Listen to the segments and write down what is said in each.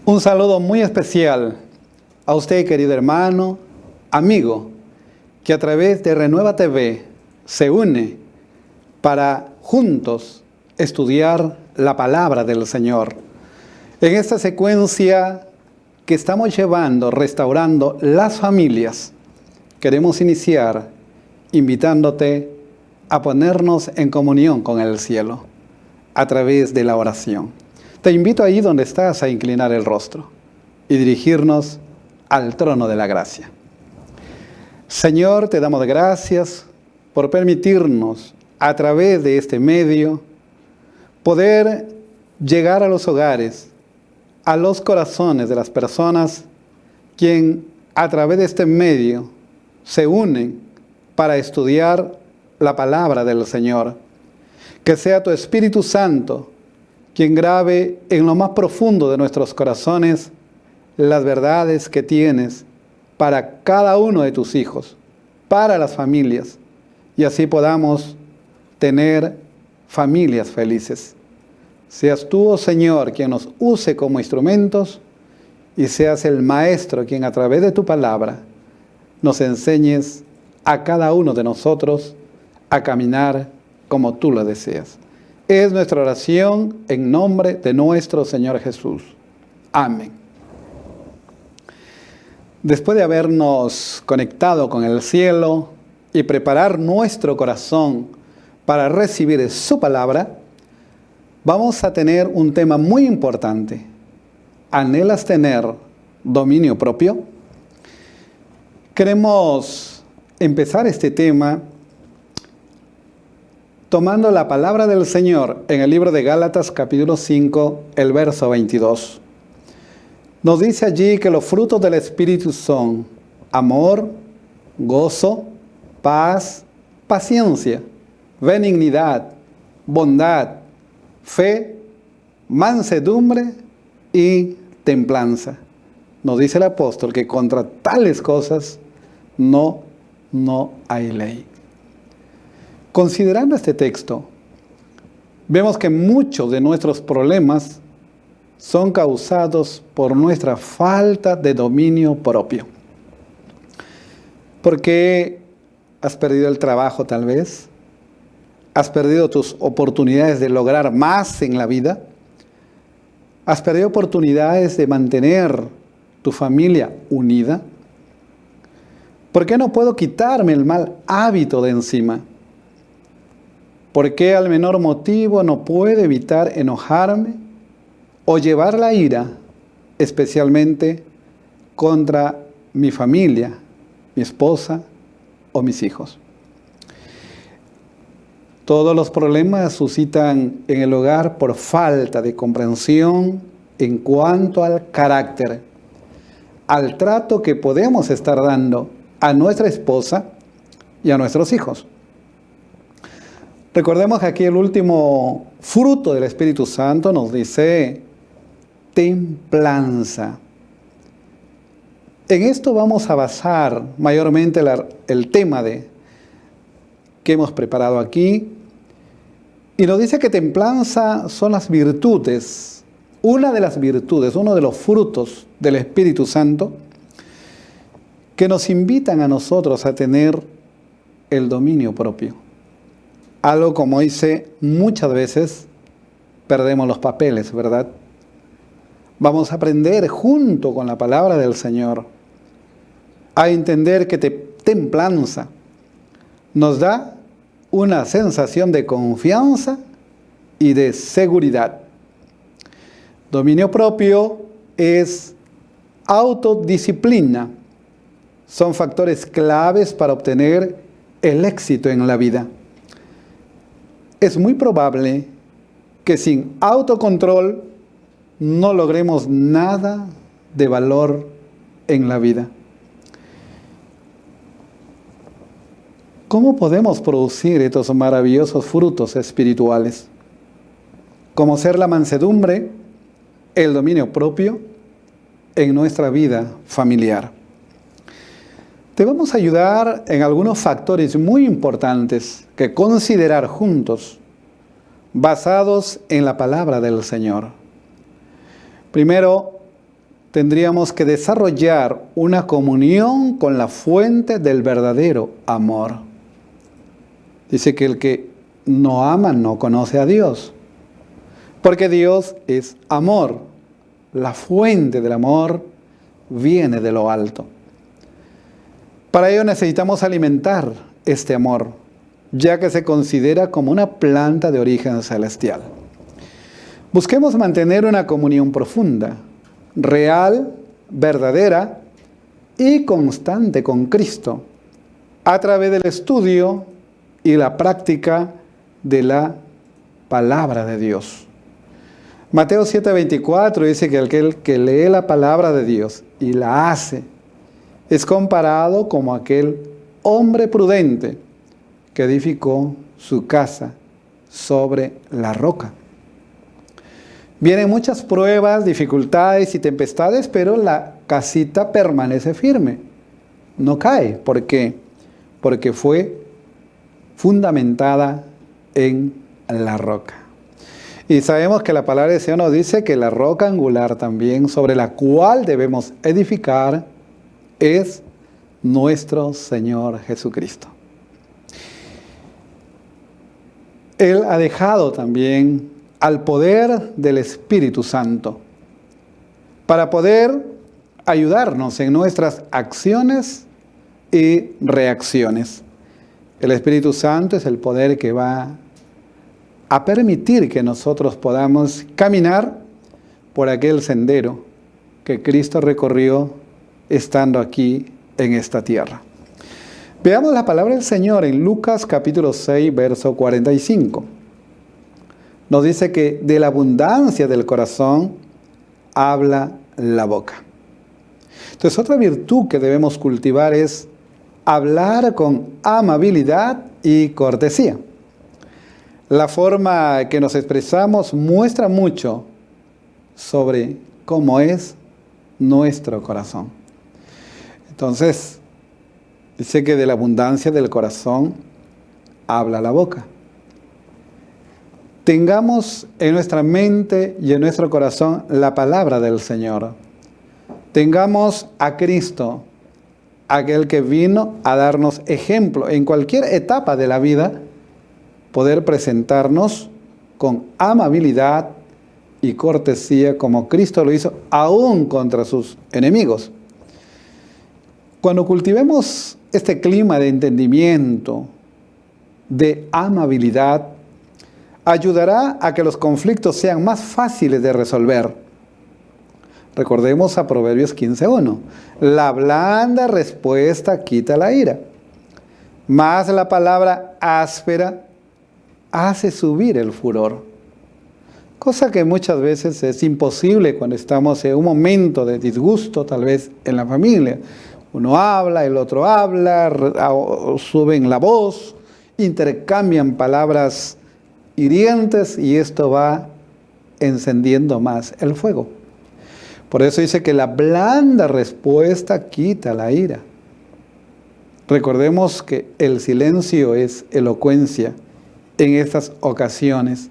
Un saludo muy especial a usted, querido hermano, amigo, que a través de Renueva TV se une para juntos estudiar la palabra del Señor. En esta secuencia que estamos llevando, restaurando las familias, queremos iniciar invitándote a ponernos en comunión con el cielo a través de la oración. Te invito ahí donde estás a inclinar el rostro y dirigirnos al trono de la gracia. Señor, te damos gracias por permitirnos a través de este medio poder llegar a los hogares, a los corazones de las personas quien a través de este medio se unen para estudiar la palabra del Señor. Que sea tu Espíritu Santo quien grabe en lo más profundo de nuestros corazones las verdades que tienes para cada uno de tus hijos, para las familias, y así podamos tener familias felices. Seas tú, oh Señor, quien nos use como instrumentos y seas el Maestro quien a través de tu palabra nos enseñes a cada uno de nosotros a caminar como tú lo deseas. Es nuestra oración en nombre de nuestro Señor Jesús. Amén. Después de habernos conectado con el cielo y preparar nuestro corazón para recibir su palabra, vamos a tener un tema muy importante. ¿Anhelas tener dominio propio? Queremos empezar este tema tomando la palabra del Señor en el libro de Gálatas capítulo 5, el verso 22. Nos dice allí que los frutos del Espíritu son amor, gozo, paz, paciencia, benignidad, bondad, fe, mansedumbre y templanza. Nos dice el apóstol que contra tales cosas no hay ley. Considerando este texto, vemos que muchos de nuestros problemas son causados por nuestra falta de dominio propio. Porque has perdido el trabajo tal vez, has perdido tus oportunidades de lograr más en la vida, has perdido oportunidades de mantener tu familia unida. ¿Por qué no puedo quitarme el mal hábito de encima? ¿Por qué al menor motivo no puedo evitar enojarme o llevar la ira, especialmente contra mi familia, mi esposa o mis hijos? Todos los problemas suscitan en el hogar por falta de comprensión en cuanto al carácter, al trato que podemos estar dando a nuestra esposa y a nuestros hijos. Recordemos que aquí el último fruto del Espíritu Santo nos dice templanza. En esto vamos a basar mayormente el tema que hemos preparado aquí. Y nos dice que templanza son las virtudes, una de las virtudes, uno de los frutos del Espíritu Santo que nos invitan a nosotros a tener el dominio propio. Algo como dice, muchas veces perdemos los papeles, ¿verdad? Vamos a aprender junto con la palabra del Señor a entender que templanza nos da una sensación de confianza y de seguridad. Dominio propio es autodisciplina. Son factores claves para obtener el éxito en la vida. Es muy probable que sin autocontrol no logremos nada de valor en la vida. ¿Cómo podemos producir estos maravillosos frutos espirituales? Como ser la mansedumbre, el dominio propio en nuestra vida familiar. Te vamos a ayudar en algunos factores muy importantes que considerar juntos, basados en la palabra del Señor. Primero, tendríamos que desarrollar una comunión con la fuente del verdadero amor. Dice que el que no ama no conoce a Dios, porque Dios es amor. La fuente del amor viene de lo alto. Para ello necesitamos alimentar este amor, ya que se considera como una planta de origen celestial. Busquemos mantener una comunión profunda, real, verdadera y constante con Cristo, a través del estudio y la práctica de la palabra de Dios. Mateo 7:24 dice que aquel que lee la palabra de Dios y la hace, es comparado como aquel hombre prudente que edificó su casa sobre la roca. Vienen muchas pruebas, dificultades y tempestades, pero la casita permanece firme. No cae. ¿Por qué? Porque fue fundamentada en la roca. Y sabemos que la palabra del Señor nos dice que la roca angular también, sobre la cual debemos edificar, es nuestro Señor Jesucristo. Él ha dejado también al poder del Espíritu Santo para poder ayudarnos en nuestras acciones y reacciones. El Espíritu Santo es el poder que va a permitir que nosotros podamos caminar por aquel sendero que Cristo recorrió estando aquí en esta tierra. Veamos la palabra del Señor en Lucas capítulo 6, verso 45. Nos dice que de la abundancia del corazón habla la boca. Entonces, otra virtud que debemos cultivar es hablar con amabilidad y cortesía. La forma que nos expresamos muestra mucho sobre cómo es nuestro corazón. Entonces, dice que de la abundancia del corazón habla la boca. Tengamos en nuestra mente y en nuestro corazón la palabra del Señor. Tengamos a Cristo, aquel que vino a darnos ejemplo en cualquier etapa de la vida, poder presentarnos con amabilidad y cortesía como Cristo lo hizo, aún contra sus enemigos. Cuando cultivemos este clima de entendimiento, de amabilidad, ayudará a que los conflictos sean más fáciles de resolver. Recordemos a Proverbios 15:1. La blanda respuesta quita la ira, mas la palabra áspera hace subir el furor. Cosa que muchas veces es imposible cuando estamos en un momento de disgusto, tal vez en la familia. Uno habla, el otro habla, suben la voz, intercambian palabras hirientes y esto va encendiendo más el fuego. Por eso dice que la blanda respuesta quita la ira. Recordemos que el silencio es elocuencia en estas ocasiones.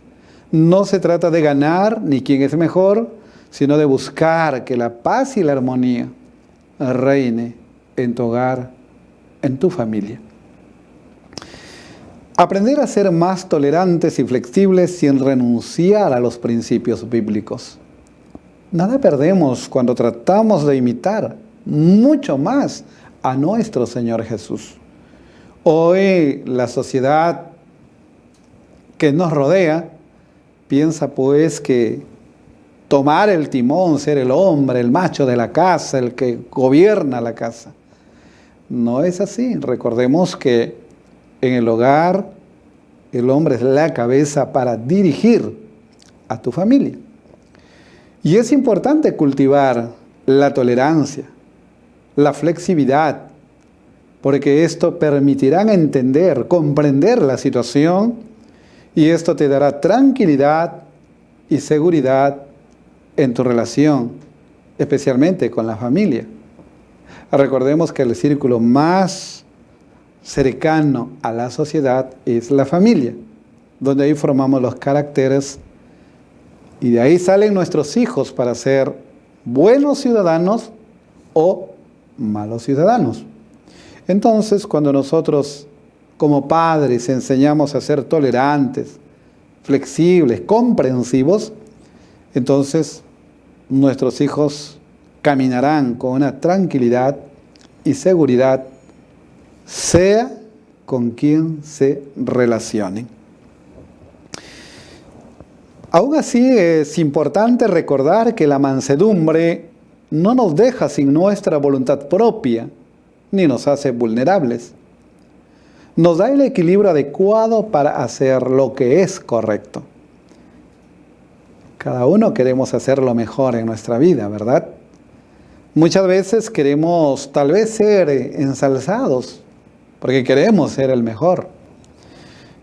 No se trata de ganar ni quién es mejor, sino de buscar que la paz y la armonía reine en tu hogar, en tu familia. Aprender a ser más tolerantes y flexibles sin renunciar a los principios bíblicos. Nada perdemos cuando tratamos de imitar mucho más a nuestro Señor Jesús. Hoy la sociedad que nos rodea piensa pues que tomar el timón, ser el hombre, el macho de la casa, el que gobierna la casa. No es así. Recordemos que en el hogar, el hombre es la cabeza para dirigir a tu familia. Y es importante cultivar la tolerancia, la flexibilidad, porque esto permitirá entender, comprender la situación y esto te dará tranquilidad y seguridad en tu relación, especialmente con la familia. Recordemos que el círculo más cercano a la sociedad es la familia, donde ahí formamos los caracteres y de ahí salen nuestros hijos para ser buenos ciudadanos o malos ciudadanos. Entonces, cuando nosotros como padres enseñamos a ser tolerantes, flexibles, comprensivos, entonces nuestros hijos caminarán con una tranquilidad y seguridad, sea con quien se relacionen. Aún así, es importante recordar que la mansedumbre no nos deja sin nuestra voluntad propia, ni nos hace vulnerables. Nos da el equilibrio adecuado para hacer lo que es correcto. Cada uno queremos hacer lo mejor en nuestra vida, ¿verdad? Muchas veces queremos tal vez ser ensalzados, porque queremos ser el mejor.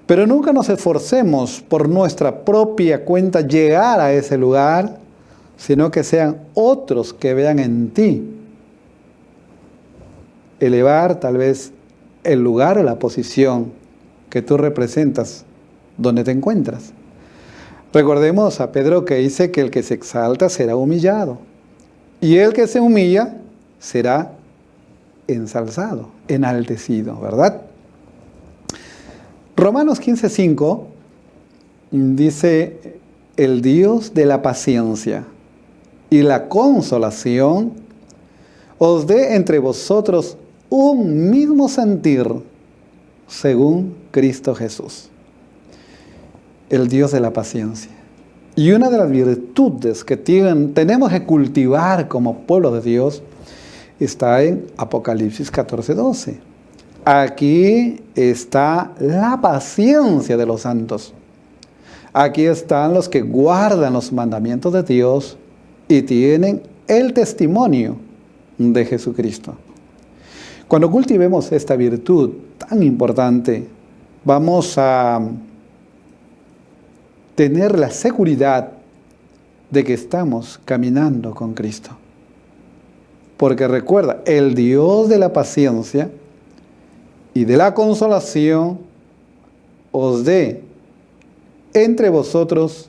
Pero nunca nos esforcemos por nuestra propia cuenta llegar a ese lugar, sino que sean otros que vean en ti elevar tal vez el lugar o la posición que tú representas donde te encuentras. Recordemos a Pedro que dice que el que se exalta será humillado y el que se humilla será ensalzado, enaltecido, ¿verdad? Romanos 15:5 dice: el Dios de la paciencia y la consolación os dé entre vosotros un mismo sentir según Cristo Jesús. El Dios de la paciencia. Y una de las virtudes que tenemos que cultivar como pueblo de Dios está en Apocalipsis 14:12. Aquí está la paciencia de los santos. Aquí están los que guardan los mandamientos de Dios y tienen el testimonio de Jesucristo. Cuando cultivemos esta virtud tan importante, vamos a tener la seguridad de que estamos caminando con Cristo. Porque recuerda, el Dios de la paciencia y de la consolación os dé entre vosotros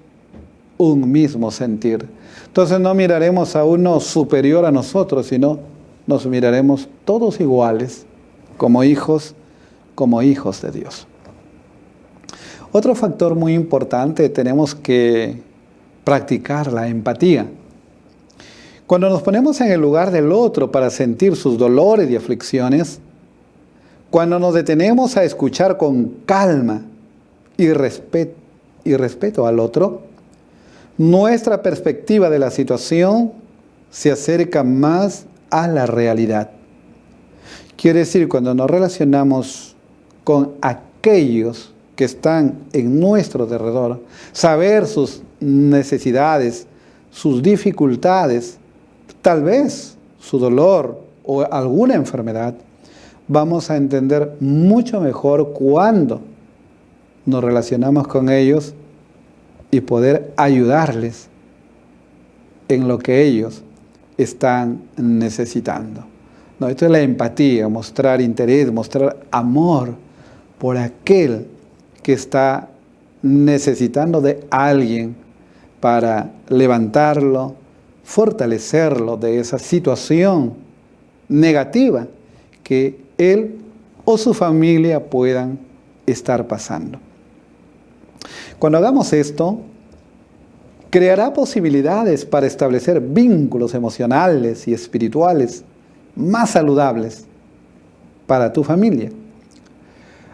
un mismo sentir. Entonces no miraremos a uno superior a nosotros, sino nos miraremos todos iguales, como hijos de Dios. Otro factor muy importante, tenemos que practicar la empatía. Cuando nos ponemos en el lugar del otro para sentir sus dolores y aflicciones, cuando nos detenemos a escuchar con calma y respeto al otro, nuestra perspectiva de la situación se acerca más a la realidad. Quiere decir, cuando nos relacionamos con aquellos que están en nuestro alrededor, saber sus necesidades, sus dificultades, tal vez su dolor o alguna enfermedad, vamos a entender mucho mejor cuando nos relacionamos con ellos y poder ayudarles en lo que ellos están necesitando. No, esto es la empatía, mostrar interés, mostrar amor por aquel que está necesitando de alguien para levantarlo, fortalecerlo de esa situación negativa que él o su familia puedan estar pasando. Cuando hagamos esto, creará posibilidades para establecer vínculos emocionales y espirituales más saludables para tu familia,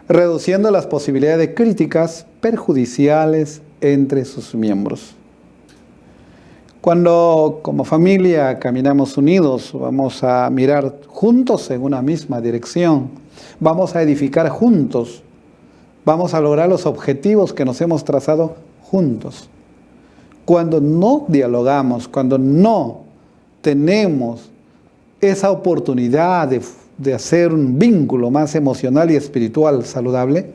reduciendo las posibilidades de críticas perjudiciales entre sus miembros. Cuando como familia caminamos unidos, vamos a mirar juntos en una misma dirección, vamos a edificar juntos, vamos a lograr los objetivos que nos hemos trazado juntos. Cuando no dialogamos, cuando no tenemos esa oportunidad de hacer un vínculo más emocional y espiritual saludable,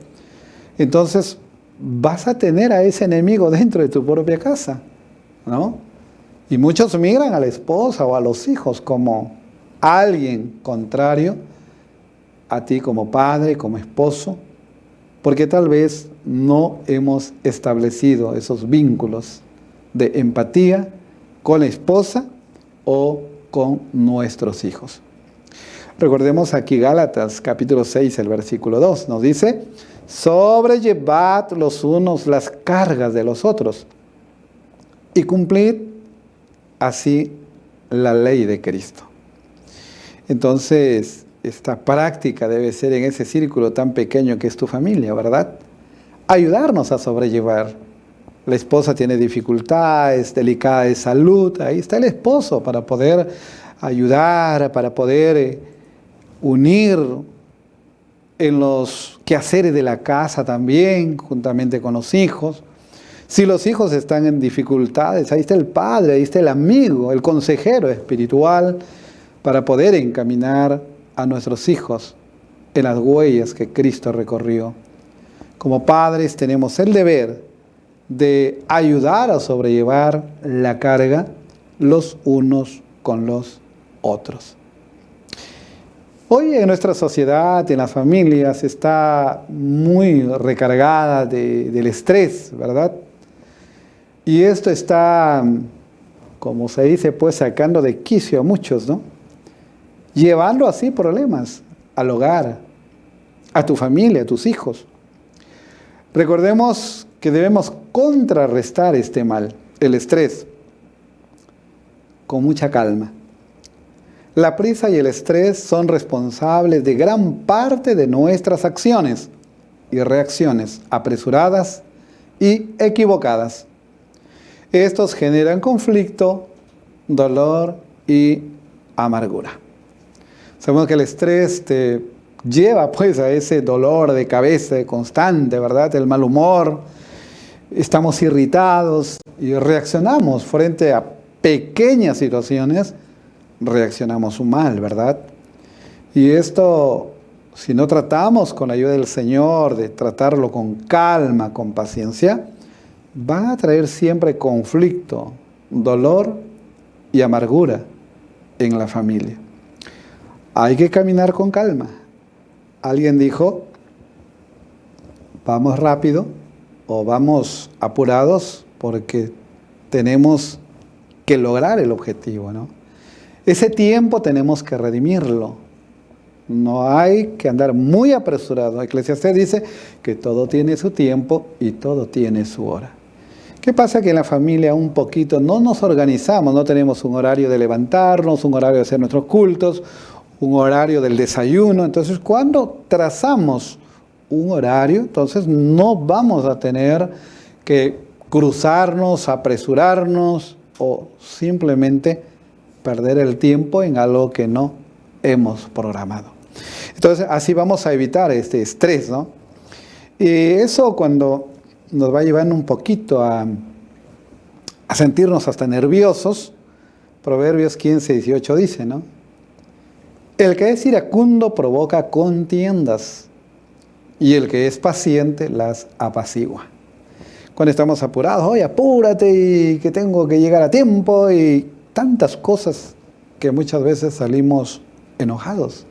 entonces vas a tener a ese enemigo dentro de tu propia casa, ¿no? Y muchos miran a la esposa o a los hijos como alguien contrario a ti como padre, como esposo, porque tal vez no hemos establecido esos vínculos de empatía con la esposa o con nuestros hijos. Recordemos aquí Gálatas capítulo 6, el versículo 2, nos dice: sobrellevad los unos las cargas de los otros y cumplid así la ley de Cristo. Entonces, esta práctica debe ser en ese círculo tan pequeño que es tu familia, ¿verdad? Ayudarnos a sobrellevar. La esposa tiene dificultades, delicada de salud, ahí está el esposo para poder ayudar, para poder unir en los quehaceres de la casa también, juntamente con los hijos. Si los hijos están en dificultades, ahí está el padre, ahí está el amigo, el consejero espiritual, para poder encaminar a nuestros hijos en las huellas que Cristo recorrió. Como padres tenemos el deber de ayudar a sobrellevar la carga los unos con los otros. Hoy en nuestra sociedad, en las familias, está muy recargada del estrés, ¿verdad? Y esto está, como se dice, pues sacando de quicio a muchos, ¿no? Llevando así problemas al hogar, a tu familia, a tus hijos. Recordemos que debemos contrarrestar este mal, el estrés, con mucha calma. La prisa y el estrés son responsables de gran parte de nuestras acciones y reacciones apresuradas y equivocadas. Estos generan conflicto, dolor y amargura. Sabemos que el estrés te lleva pues a ese dolor de cabeza constante, ¿verdad? El mal humor, estamos irritados y reaccionamos frente a pequeñas situaciones, reaccionamos mal, ¿verdad? Y esto, si no tratamos con la ayuda del Señor, de tratarlo con calma, con paciencia, va a traer siempre conflicto, dolor y amargura en la familia. Hay que caminar con calma. Alguien dijo, vamos rápido o vamos apurados porque tenemos que lograr el objetivo, ¿no? Ese tiempo tenemos que redimirlo. No hay que andar muy apresurado. Eclesiastés dice que todo tiene su tiempo y todo tiene su hora. ¿Qué pasa? Que en la familia un poquito no nos organizamos, no tenemos un horario de levantarnos, un horario de hacer nuestros cultos, un horario del desayuno. Entonces, cuando trazamos un horario, entonces no vamos a tener que cruzarnos, apresurarnos o simplemente perder el tiempo en algo que no hemos programado. Entonces, así vamos a evitar este estrés, ¿no? Y eso cuando nos va llevando un poquito a sentirnos hasta nerviosos, Proverbios 15:18 dice, ¿no? El que es iracundo provoca contiendas, y el que es paciente las apacigua. Cuando estamos apurados, oye, apúrate y que tengo que llegar a tiempo y tantas cosas que muchas veces salimos enojados.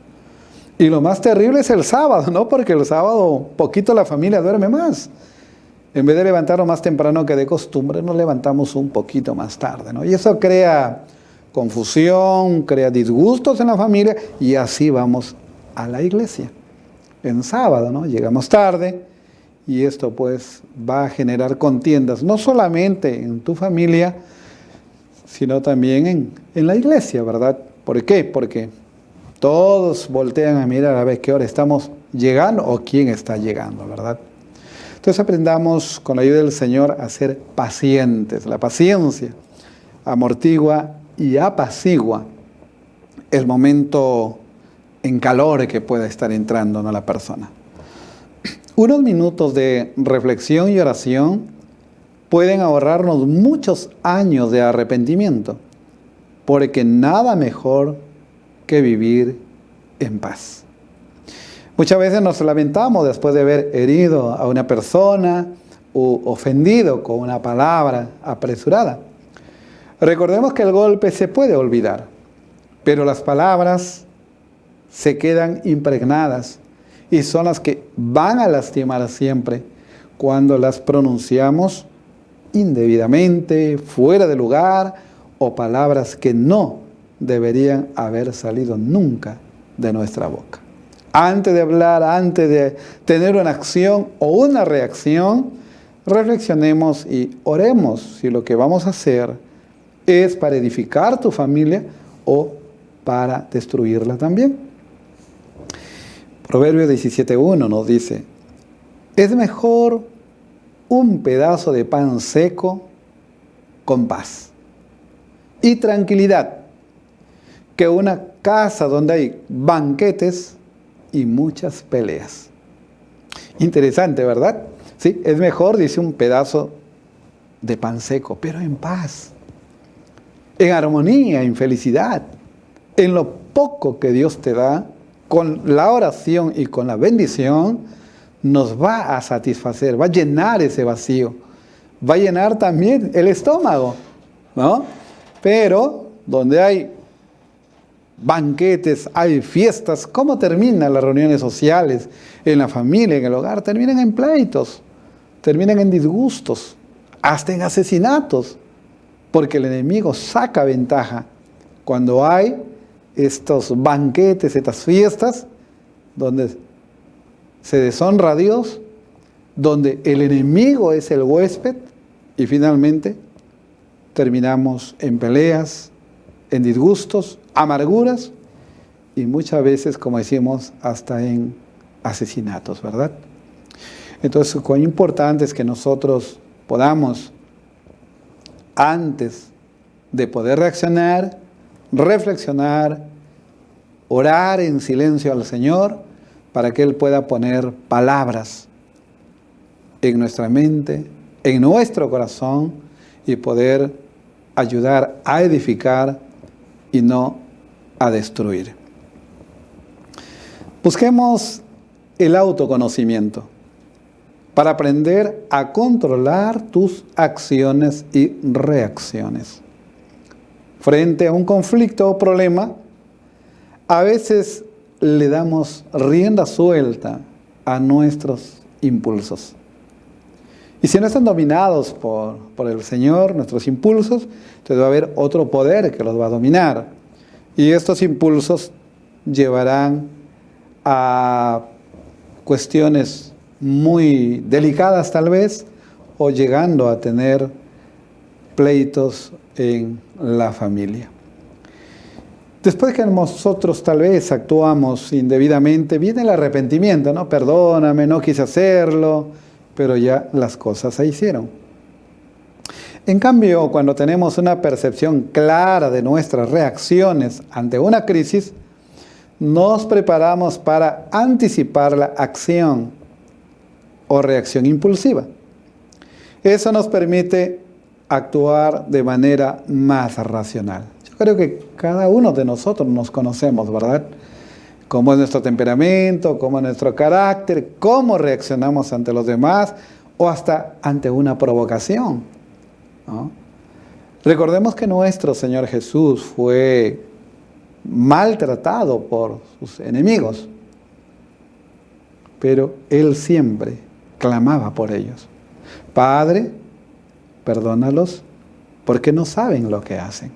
Y lo más terrible es el sábado, ¿no? Porque el sábado poquito la familia duerme más. En vez de levantarnos más temprano que de costumbre, nos levantamos un poquito más tarde, ¿no? Y eso crea confusión, crea disgustos en la familia y así vamos a la iglesia. En sábado, ¿no? Llegamos tarde y esto pues va a generar contiendas, no solamente en tu familia, sino también en la iglesia, ¿verdad? ¿Por qué? Porque todos voltean a mirar a ver qué hora estamos llegando o quién está llegando, ¿verdad? Entonces aprendamos con la ayuda del Señor a ser pacientes. La paciencia amortigua y apacigua el momento en calor que pueda estar entrando, ¿no?, la persona. Unos minutos de reflexión y oración pueden ahorrarnos muchos años de arrepentimiento, porque nada mejor que vivir en paz. Muchas veces nos lamentamos después de haber herido a una persona o ofendido con una palabra apresurada. Recordemos que el golpe se puede olvidar, pero las palabras se quedan impregnadas y son las que van a lastimar siempre cuando las pronunciamos indebidamente, fuera de lugar o palabras que no deberían haber salido nunca de nuestra boca. Antes de hablar, antes de tener una acción o una reacción, reflexionemos y oremos si lo que vamos a hacer es para edificar tu familia o para destruirla también. Proverbios 17:1 nos dice: es mejor un pedazo de pan seco con paz y tranquilidad que una casa donde hay banquetes y muchas peleas. Interesante, ¿verdad? Sí, es mejor, dice, un pedazo de pan seco, pero en paz, en armonía, en felicidad, en lo poco que Dios te da, con la oración y con la bendición, nos va a satisfacer, va a llenar ese vacío, va a llenar también el estómago, ¿no? Pero donde hay banquetes, hay fiestas, ¿cómo terminan las reuniones sociales en la familia, en el hogar? Terminan en pleitos, terminan en disgustos, hasta en asesinatos, porque el enemigo saca ventaja cuando hay estos banquetes, estas fiestas, donde se deshonra a Dios, donde el enemigo es el huésped, y finalmente terminamos en peleas, en disgustos, amarguras, y muchas veces, como decimos, hasta en asesinatos, ¿verdad? Entonces, cuán importante es que nosotros podamos, antes de poder reaccionar, reflexionar, orar en silencio al Señor, para que Él pueda poner palabras en nuestra mente, en nuestro corazón, y poder ayudar a edificar y no a destruir. Busquemos el autoconocimiento para aprender a controlar tus acciones y reacciones. Frente a un conflicto o problema, a veces le damos rienda suelta a nuestros impulsos. Y si no están dominados por el Señor, nuestros impulsos, entonces va a haber otro poder que los va a dominar. Y estos impulsos llevarán a cuestiones muy delicadas tal vez, o llegando a tener pleitos en la familia. Después que nosotros tal vez actuamos indebidamente, viene el arrepentimiento, ¿no? Perdóname, no quise hacerlo, pero ya las cosas se hicieron. En cambio, cuando tenemos una percepción clara de nuestras reacciones ante una crisis, nos preparamos para anticipar la acción o reacción impulsiva. Eso nos permite actuar de manera más racional. Yo creo que cada uno de nosotros nos conocemos, ¿verdad? Cómo es nuestro temperamento, cómo es nuestro carácter, cómo reaccionamos ante los demás o hasta ante una provocación, ¿no? Recordemos que nuestro Señor Jesús fue maltratado por sus enemigos, pero Él siempre clamaba por ellos. Padre, perdónalos, porque no saben lo que hacen.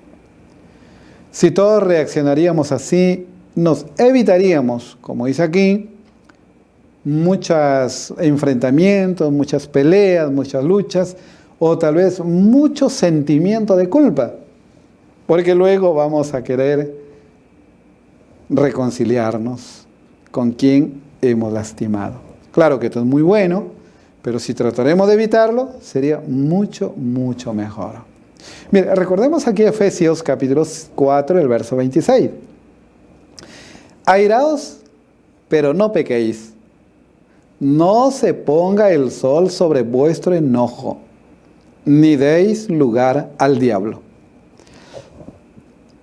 Si todos reaccionaríamos así, nos evitaríamos, como dice aquí, muchos enfrentamientos, muchas peleas, muchas luchas, o tal vez mucho sentimiento de culpa, porque luego vamos a querer reconciliarnos con quien hemos lastimado. Claro que esto es muy bueno, pero si trataremos de evitarlo, sería mucho, mucho mejor. Mira, recordemos aquí Efesios capítulo 4, el verso 26. Airaos, pero no pequéis. No se ponga el sol sobre vuestro enojo, ni deis lugar al diablo.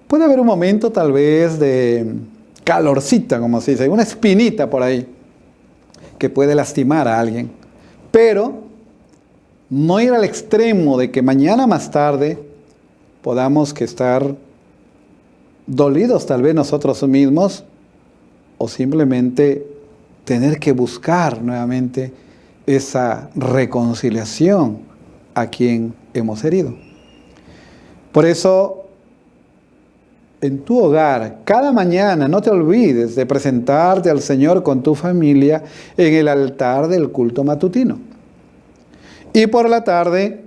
Puede haber un momento tal vez de calorcita, como se dice, una espinita por ahí, que puede lastimar a alguien. Pero no ir al extremo de que mañana más tarde podamos que estar dolidos tal vez nosotros mismos, o simplemente tener que buscar nuevamente esa reconciliación a quien hemos herido. Por eso en tu hogar, cada mañana, no te olvides de presentarte al Señor con tu familia en el altar del culto matutino. Y por la tarde,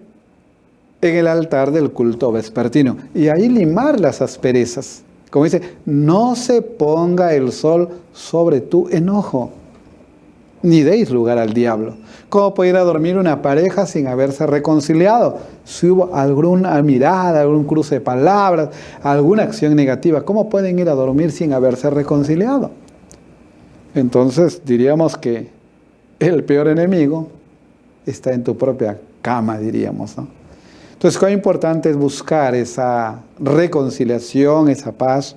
en el altar del culto vespertino. Y ahí limar las asperezas. Como dice, no se ponga el sol sobre tu enojo, ni deis lugar al diablo. ¿Cómo puede ir a dormir una pareja sin haberse reconciliado? Si hubo alguna mirada, algún cruce de palabras, alguna acción negativa, ¿cómo pueden ir a dormir sin haberse reconciliado? Entonces diríamos que el peor enemigo está en tu propia cama, diríamos, ¿no? Entonces, cuán importante es buscar esa reconciliación, esa paz.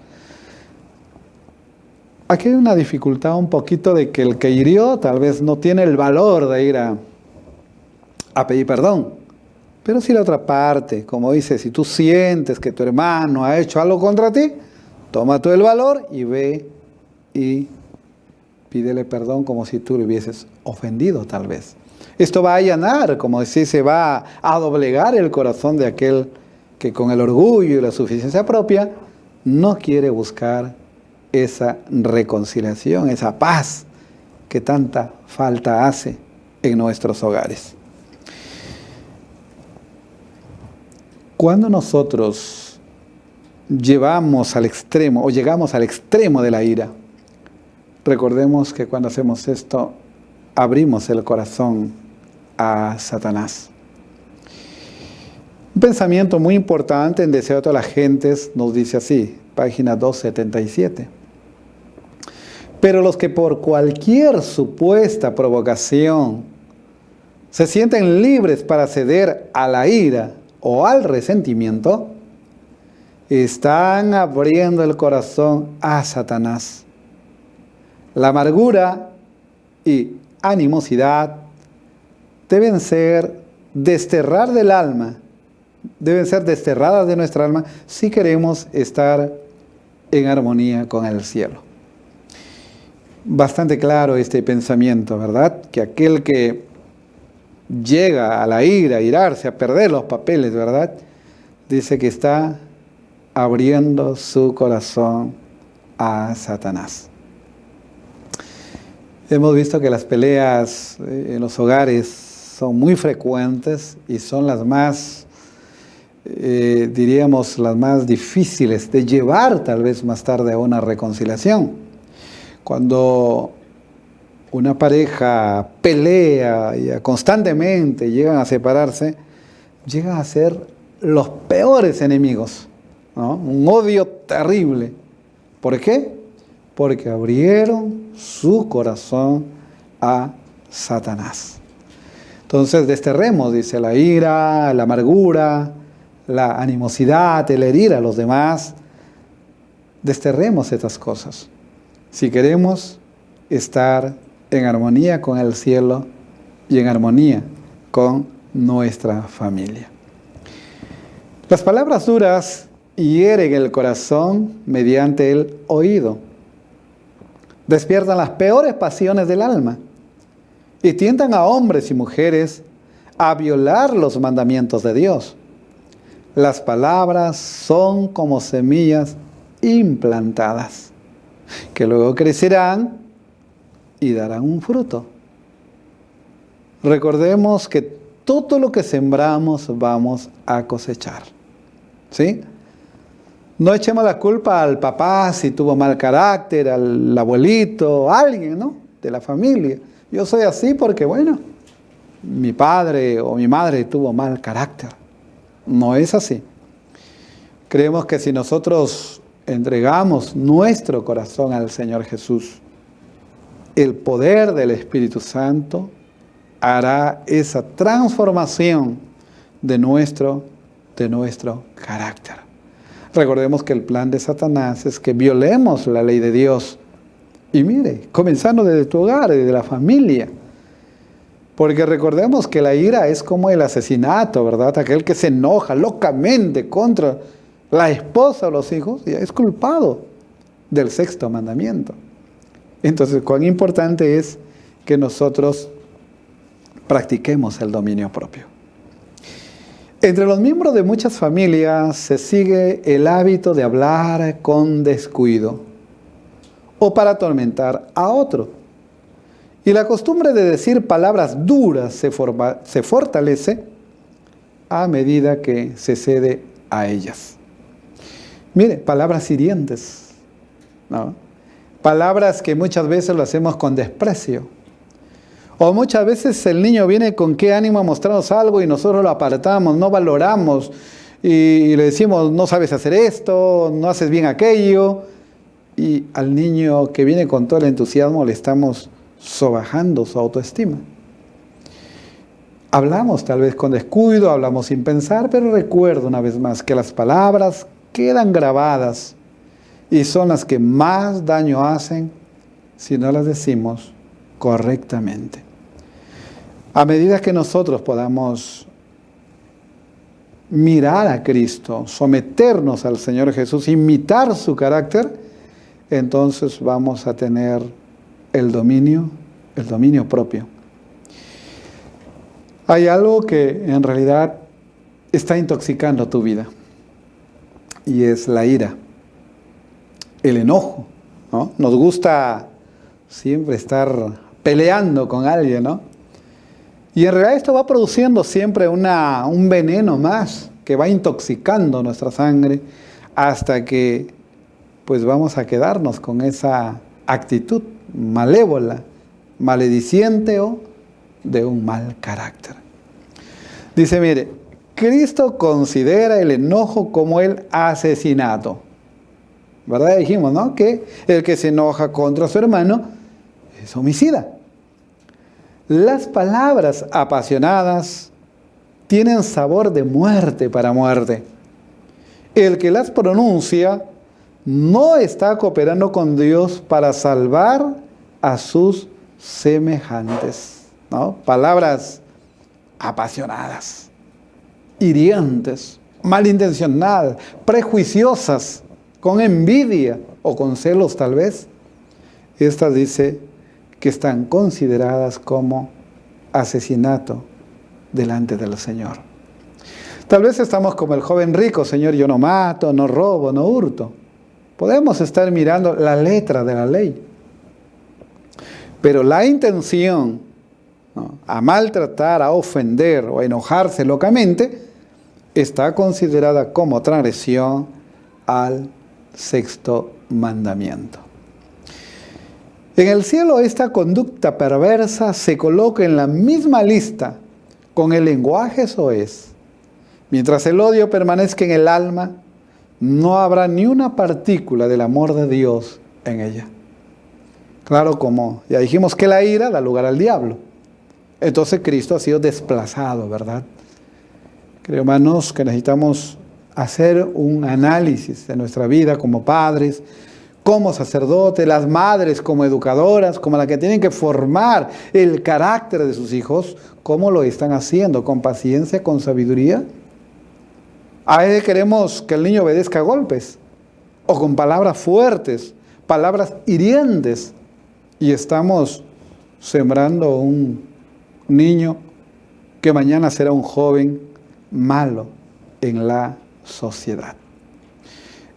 Aquí hay una dificultad un poquito de que el que hirió tal vez no tiene el valor de ir a pedir perdón. Pero si la otra parte, como dice, si tú sientes que tu hermano ha hecho algo contra ti, toma tú el valor y ve y pídele perdón como si tú le hubieses ofendido tal vez. Esto va a allanar, como decía, se va a doblegar el corazón de aquel que con el orgullo y la suficiencia propia no quiere buscar esa reconciliación, esa paz que tanta falta hace en nuestros hogares. Cuando nosotros llevamos al extremo o llegamos al extremo de la ira, recordemos que cuando hacemos esto, abrimos el corazón a Satanás. Un pensamiento muy importante en Deseo de todas las gentes nos dice así, página 277. Pero los que por cualquier supuesta provocación se sienten libres para ceder a la ira o al resentimiento, están abriendo el corazón a Satanás. La amargura y animosidad deben ser desterradas de nuestra alma si queremos estar en armonía con el cielo. Bastante claro este pensamiento, ¿verdad? Que aquel que llega a la ira, a irarse, a perder los papeles, ¿verdad? Dice que está abriendo su corazón a Satanás. Hemos visto que las peleas en los hogares son muy frecuentes y son las más, diríamos, las más difíciles de llevar tal vez más tarde a una reconciliación. Cuando una pareja pelea y constantemente llegan a separarse, llegan a ser los peores enemigos, ¿no? Un odio terrible. ¿Por qué? Porque abrieron su corazón a Satanás. Entonces desterremos, dice, la ira, la amargura, la animosidad, el herir a los demás. Desterremos estas cosas. Si queremos estar en armonía con el cielo y en armonía con nuestra familia. Las palabras duras hieren el corazón mediante el oído. Despiertan las peores pasiones del alma y tientan a hombres y mujeres a violar los mandamientos de Dios. Las palabras son como semillas implantadas, que luego crecerán y darán un fruto. Recordemos que todo lo que sembramos vamos a cosechar, ¿sí? No echemos la culpa al papá si tuvo mal carácter, al abuelito, a alguien, ¿no? De la familia. Yo soy así porque, bueno, mi padre o mi madre tuvo mal carácter. No es así. Creemos que si nosotros entregamos nuestro corazón al Señor Jesús, el poder del Espíritu Santo hará esa transformación de nuestro carácter. Recordemos que el plan de Satanás es que violemos la ley de Dios. Y mire, comenzando desde tu hogar, desde la familia. Porque recordemos que la ira es como el asesinato, ¿verdad? Aquel que se enoja locamente contra la esposa o los hijos, ya es culpado del sexto mandamiento. Entonces, cuán importante es que nosotros practiquemos el dominio propio. Entre los miembros de muchas familias se sigue el hábito de hablar con descuido o para atormentar a otro. Y la costumbre de decir palabras duras se fortalece a medida que se cede a ellas. Mire, palabras hirientes, ¿no? Palabras que muchas veces lo hacemos con desprecio. O muchas veces el niño viene con qué ánimo a mostrarnos algo y nosotros lo apartamos, no valoramos y le decimos, no sabes hacer esto, no haces bien aquello. Y al niño que viene con todo el entusiasmo le estamos sobajando su autoestima. Hablamos tal vez con descuido, hablamos sin pensar, pero recuerdo una vez más que las palabras quedan grabadas y son las que más daño hacen si no las decimos correctamente. A medida que nosotros podamos mirar a Cristo, someternos al Señor Jesús, imitar su carácter, entonces vamos a tener el dominio propio. Hay algo que en realidad está intoxicando tu vida y es la ira, el enojo, ¿no? Nos gusta siempre estar peleando con alguien, ¿no? Y en realidad esto va produciendo siempre un veneno más que va intoxicando nuestra sangre hasta que pues vamos a quedarnos con esa actitud malévola, malediciente o de un mal carácter. Dice, mire, Cristo considera el enojo como el asesinato. ¿Verdad? Dijimos, ¿no? Que el que se enoja contra su hermano es homicida. Las palabras apasionadas tienen sabor de muerte para muerte. El que las pronuncia no está cooperando con Dios para salvar a sus semejantes, ¿no? Palabras apasionadas, hirientes, malintencionadas, prejuiciosas, con envidia o con celos tal vez. Estas dice que están consideradas como asesinato delante del Señor. Tal vez estamos como el joven rico, Señor, yo no mato, no robo, no hurto. Podemos estar mirando la letra de la ley. Pero la intención, ¿no?, a maltratar, a ofender o a enojarse locamente, está considerada como transgresión al sexto mandamiento. En el cielo esta conducta perversa se coloca en la misma lista con el lenguaje soez. Mientras el odio permanezca en el alma, no habrá ni una partícula del amor de Dios en ella. Claro, como ya dijimos que la ira da lugar al diablo. Entonces Cristo ha sido desplazado, ¿verdad? Creo, hermanos, que necesitamos hacer un análisis de nuestra vida como padres, como sacerdotes, las madres como educadoras, como las que tienen que formar el carácter de sus hijos, ¿cómo lo están haciendo? ¿Con paciencia, con sabiduría? A veces queremos que el niño obedezca a golpes, o con palabras fuertes, palabras hirientes, y estamos sembrando un niño que mañana será un joven malo en la sociedad.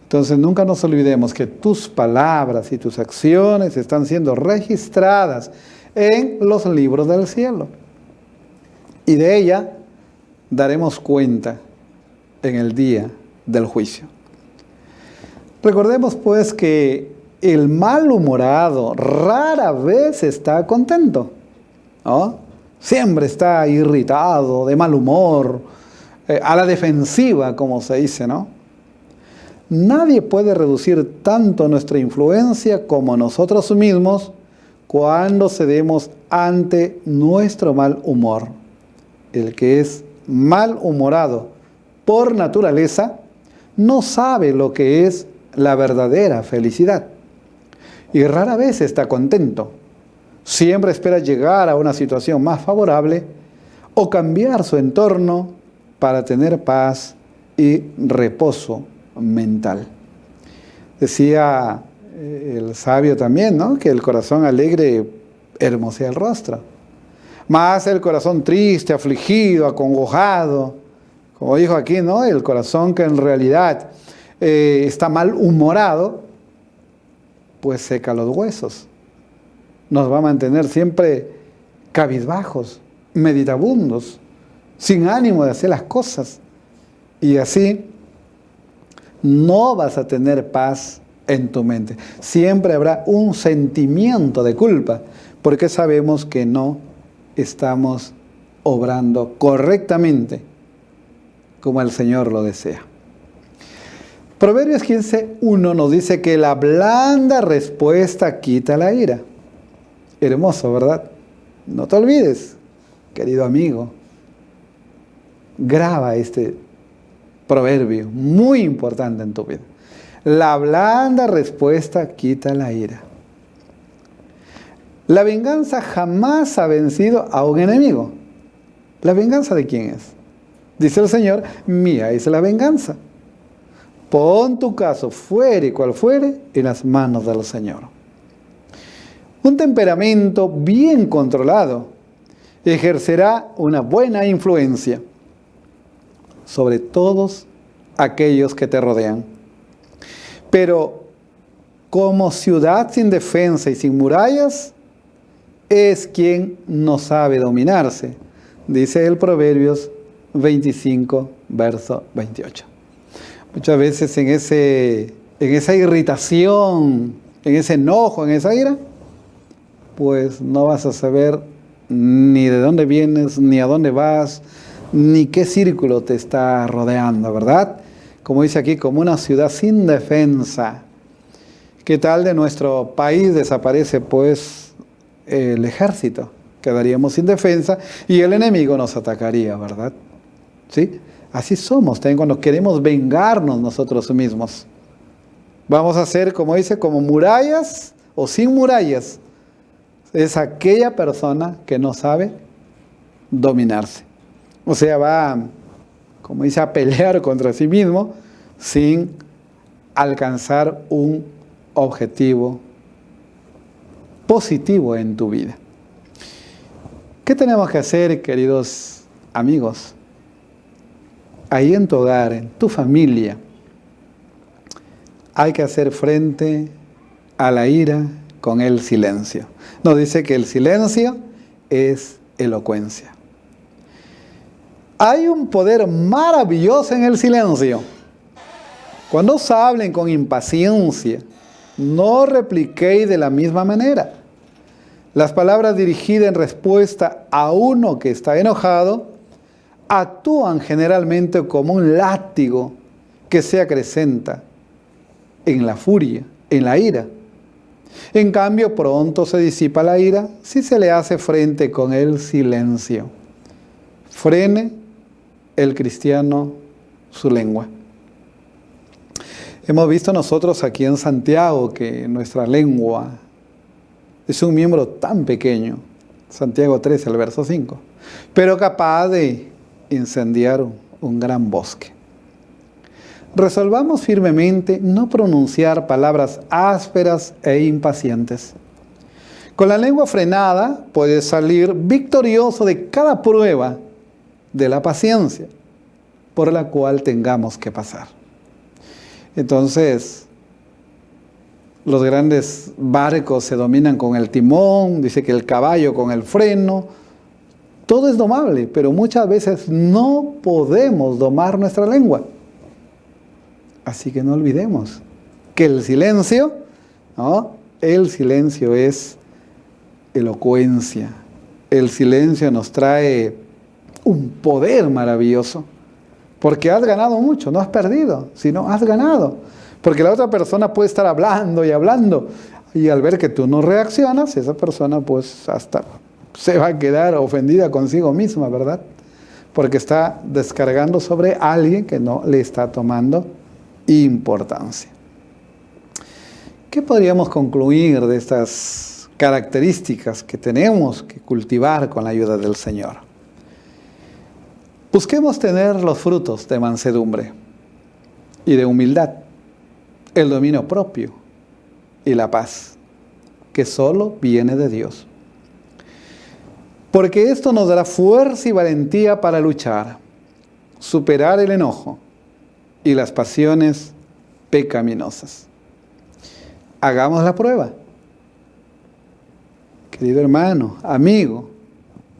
Entonces nunca nos olvidemos que tus palabras y tus acciones están siendo registradas en los libros del cielo. Y de ella daremos cuenta en el día del juicio. Recordemos pues que el malhumorado rara vez está contento, ¿no? Siempre está irritado, de mal humor, a la defensiva, como se dice, ¿no? Nadie puede reducir tanto nuestra influencia como nosotros mismos cuando cedemos ante nuestro mal humor. El que es malhumorado por naturaleza no sabe lo que es la verdadera felicidad y rara vez está contento. Siempre espera llegar a una situación más favorable o cambiar su entorno para tener paz y reposo mental. Decía el sabio también, ¿no?, que el corazón alegre hermosea el rostro. Más el corazón triste, afligido, acongojado, Como dijo aquí, ¿no? El corazón que en realidad está mal humorado, pues seca los huesos. Nos va a mantener siempre cabizbajos, meditabundos, sin ánimo de hacer las cosas. Y así no vas a tener paz en tu mente. Siempre habrá un sentimiento de culpa, porque sabemos que no estamos obrando correctamente como el Señor lo desea. Proverbios 15:1 nos dice que la blanda respuesta quita la ira. Hermoso, ¿verdad? No te olvides, querido amigo. Graba este proverbio, muy importante en tu vida. La blanda respuesta quita la ira. La venganza jamás ha vencido a un enemigo. ¿La venganza de quién es? Dice el Señor, mía es la venganza. Pon tu caso, fuere cual fuere, en las manos del Señor. Un temperamento bien controlado ejercerá una buena influencia sobre todos aquellos que te rodean. Pero como ciudad sin defensa y sin murallas, es quien no sabe dominarse, dice el Proverbios 25, verso 28. Muchas veces en esa irritación, en ese enojo, en esa ira, pues no vas a saber ni de dónde vienes, ni a dónde vas, ni qué círculo te está rodeando, ¿verdad? Como dice aquí, como una ciudad sin defensa. ¿Qué tal de nuestro país desaparece pues el ejército? Quedaríamos sin defensa y el enemigo nos atacaría, ¿verdad? ¿Sí? Así somos, también cuando queremos vengarnos nosotros mismos. Vamos a ser, como dice, como murallas o sin murallas. Es aquella persona que no sabe dominarse. O sea, va, como dice, a pelear contra sí mismo sin alcanzar un objetivo positivo en tu vida. ¿Qué tenemos que hacer, queridos amigos? Ahí en tu hogar, en tu familia, hay que hacer frente a la ira con el silencio. Nos dice que el silencio es elocuencia. Hay un poder maravilloso en el silencio. Cuando os hablen con impaciencia, no repliquéis de la misma manera. Las palabras dirigidas en respuesta a uno que está enojado actúan generalmente como un látigo que se acrecenta en la furia, en la ira. En cambio, pronto se disipa la ira si se le hace frente con el silencio. Frene el cristiano su lengua. Hemos visto nosotros aquí en Santiago que nuestra lengua es un miembro tan pequeño, Santiago 13, el verso 5, pero capaz de incendiar un gran bosque. Resolvamos firmemente no pronunciar palabras ásperas e impacientes. Con la lengua frenada puedes salir victorioso de cada prueba de la paciencia por la cual tengamos que pasar. Entonces, los grandes barcos se dominan con el timón, dice que el caballo con el freno. Todo es domable, pero muchas veces no podemos domar nuestra lengua. Así que no olvidemos que el silencio, ¿no? El silencio es elocuencia. El silencio nos trae un poder maravilloso. Porque has ganado mucho, no has perdido, sino has ganado. Porque la otra persona puede estar hablando y hablando, y al ver que tú no reaccionas, esa persona pues hasta se va a quedar ofendida consigo misma, ¿verdad? Porque está descargando sobre alguien que no le está tomando importancia. ¿Qué podríamos concluir de estas características que tenemos que cultivar con la ayuda del Señor? Busquemos tener los frutos de mansedumbre y de humildad, el dominio propio y la paz, que solo viene de Dios. Porque esto nos dará fuerza y valentía para luchar. superar el enojo y las pasiones pecaminosas. Hagamos la prueba. Querido hermano, amigo,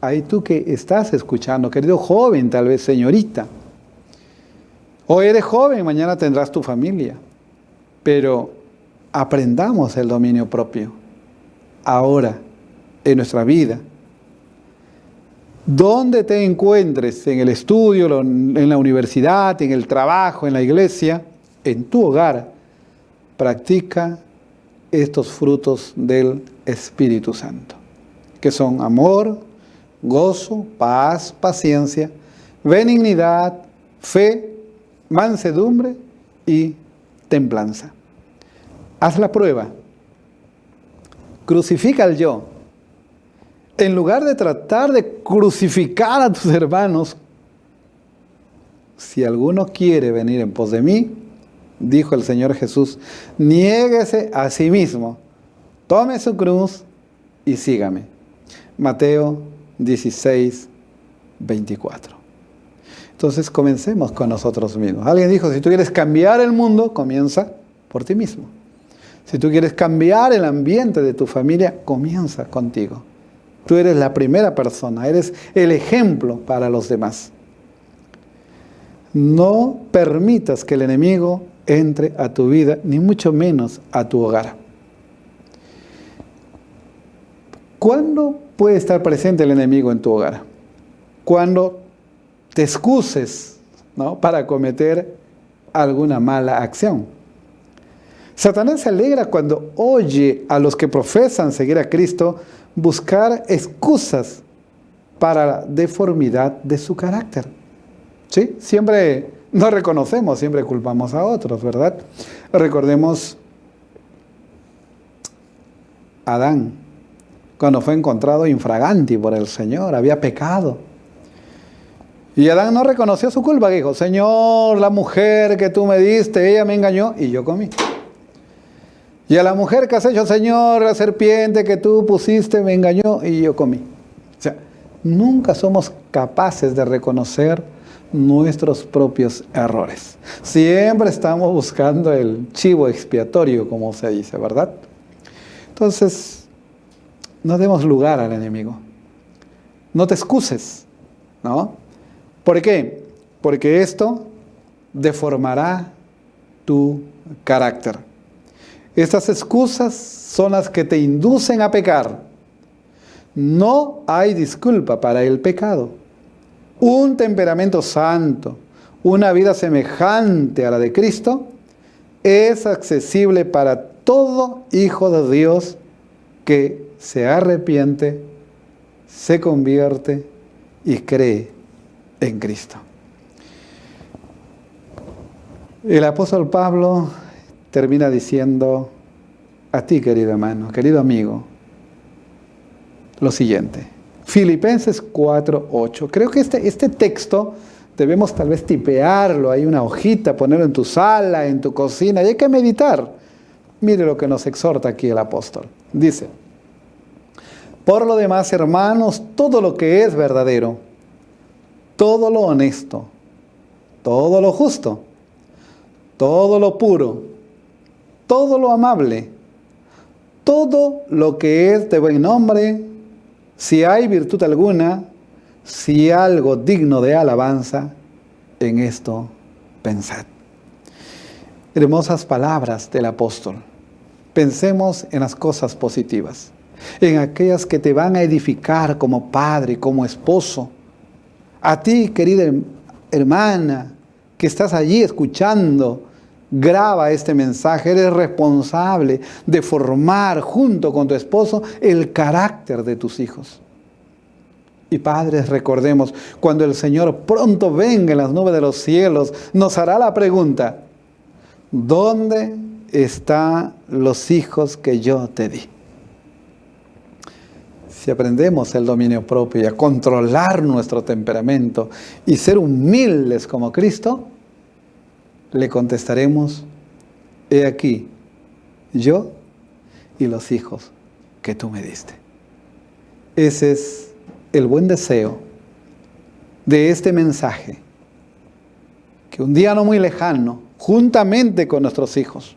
ahí tú que estás escuchando, querido joven, tal vez señorita, o eres joven, mañana tendrás tu familia, pero aprendamos el dominio propio, ahora, en nuestra vida. Donde te encuentres, en el estudio, en la universidad, en el trabajo, en la iglesia, en tu hogar, practica estos frutos del Espíritu Santo, que son amor, gozo, paz, paciencia, benignidad, fe, mansedumbre y templanza. Haz la prueba. Crucifica al yo. En lugar de tratar de crucificar a tus hermanos, si alguno quiere venir en pos de mí, dijo el Señor Jesús, niéguese a sí mismo, tome su cruz y sígame. Mateo 16, 24. Entonces comencemos con nosotros mismos. Alguien dijo, si tú quieres cambiar el mundo, comienza por ti mismo. Si tú quieres cambiar el ambiente de tu familia, comienza contigo. Tú eres la primera persona, eres el ejemplo para los demás. No permitas que el enemigo entre a tu vida, ni mucho menos a tu hogar. ¿Cuándo puede estar presente el enemigo en tu hogar? Cuando te excuses, ¿no?, para cometer alguna mala acción. Satanás se alegra cuando oye a los que profesan seguir a Cristo buscar excusas para la deformidad de su carácter. ¿Sí? Siempre no reconocemos, siempre culpamos a otros, ¿verdad? Recordemos a Adán, cuando fue encontrado infraganti por el Señor, había pecado. Y Adán no reconoció su culpa, dijo, Señor, la mujer que tú me diste, ella me engañó y yo comí. Y a la mujer que has hecho, Señor, la serpiente que tú pusiste me engañó y yo comí. O sea, nunca somos capaces de reconocer nuestros propios errores. Siempre estamos buscando el chivo expiatorio, como se dice, ¿verdad? Entonces, no demos lugar al enemigo. No te excuses, ¿no? ¿Por qué? Porque esto deformará tu carácter. Estas excusas son las que te inducen a pecar. No hay disculpa para el pecado. Un temperamento santo, una vida semejante a la de Cristo, es accesible para todo hijo de Dios que se arrepiente, se convierte y cree en Cristo. El apóstol Pablo termina diciendo a ti, querido hermano, querido amigo, lo siguiente. Filipenses 4:8. Creo que este texto debemos tal vez tipearlo, hay una hojita, ponerlo en tu sala, en tu cocina, y hay que meditar. Mire lo que nos exhorta aquí el apóstol. Dice, por lo demás, hermanos, todo lo que es verdadero, todo lo honesto, todo lo justo, todo lo puro, todo lo amable, todo lo que es de buen nombre, si hay virtud alguna, si algo digno de alabanza, en esto pensad. Hermosas palabras del apóstol. Pensemos en las cosas positivas, en aquellas que te van a edificar como padre, como esposo. A ti, querida hermana, que estás allí escuchando, graba este mensaje. Eres responsable de formar junto con tu esposo el carácter de tus hijos. Y padres, recordemos, cuando el Señor pronto venga en las nubes de los cielos, nos hará la pregunta, ¿dónde están los hijos que yo te di? Si aprendemos el dominio propio y a controlar nuestro temperamento y ser humildes como Cristo, le contestaremos, he aquí, yo y los hijos que tú me diste. Ese es el buen deseo de este mensaje, que un día no muy lejano, juntamente con nuestros hijos,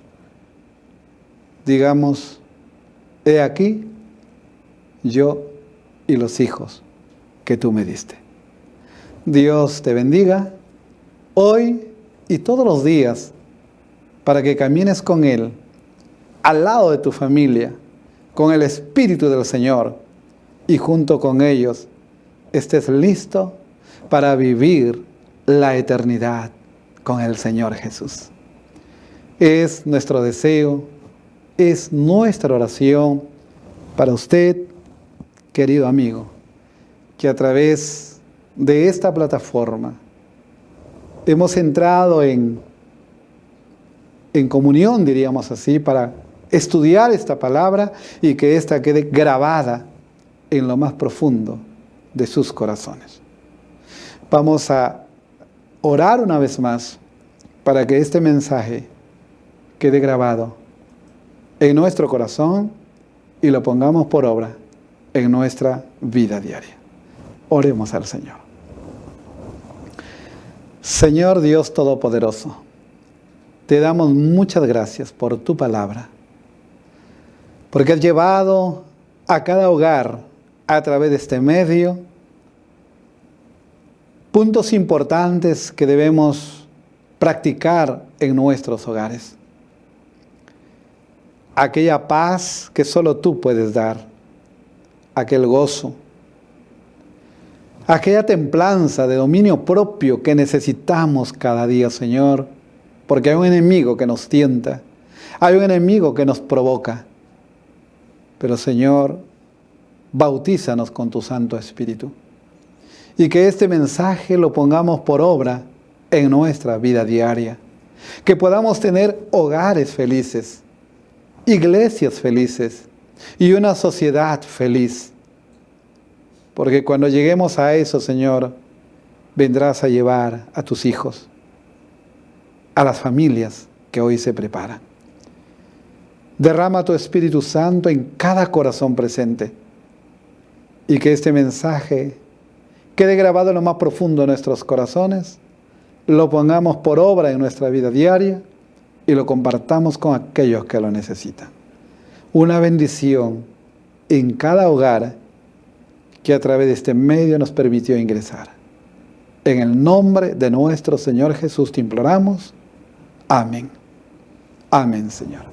digamos, he aquí yo y los hijos que tú me diste. Dios te bendiga hoy y todos los días para que camines con Él, al lado de tu familia, con el Espíritu del Señor, y junto con ellos estés listo para vivir la eternidad con el Señor Jesús. Es nuestro deseo, es nuestra oración para usted, querido amigo, que a través de esta plataforma hemos entrado en comunión, diríamos así, para estudiar esta palabra y que ésta quede grabada en lo más profundo de sus corazones. Vamos a orar una vez más para que este mensaje quede grabado en nuestro corazón y lo pongamos por obra en nuestra vida diaria. Oremos al Señor. Señor Dios Todopoderoso, te damos muchas gracias por tu palabra, porque has llevado a cada hogar a través de este medio puntos importantes que debemos practicar en nuestros hogares. Aquella paz que solo tú puedes dar, aquel gozo, aquella templanza de dominio propio que necesitamos cada día, Señor, porque hay un enemigo que nos tienta, hay un enemigo que nos provoca. Pero, Señor, bautízanos con tu Santo Espíritu y que este mensaje lo pongamos por obra en nuestra vida diaria, que podamos tener hogares felices, iglesias felices y una sociedad feliz. Porque cuando lleguemos a eso, Señor, vendrás a llevar a tus hijos, a las familias que hoy se preparan. Derrama tu Espíritu Santo en cada corazón presente y que este mensaje quede grabado en lo más profundo de nuestros corazones, lo pongamos por obra en nuestra vida diaria y lo compartamos con aquellos que lo necesitan. Una bendición en cada hogar que a través de este medio nos permitió ingresar. En el nombre de nuestro Señor Jesús te imploramos. Amén. Amén, Señor.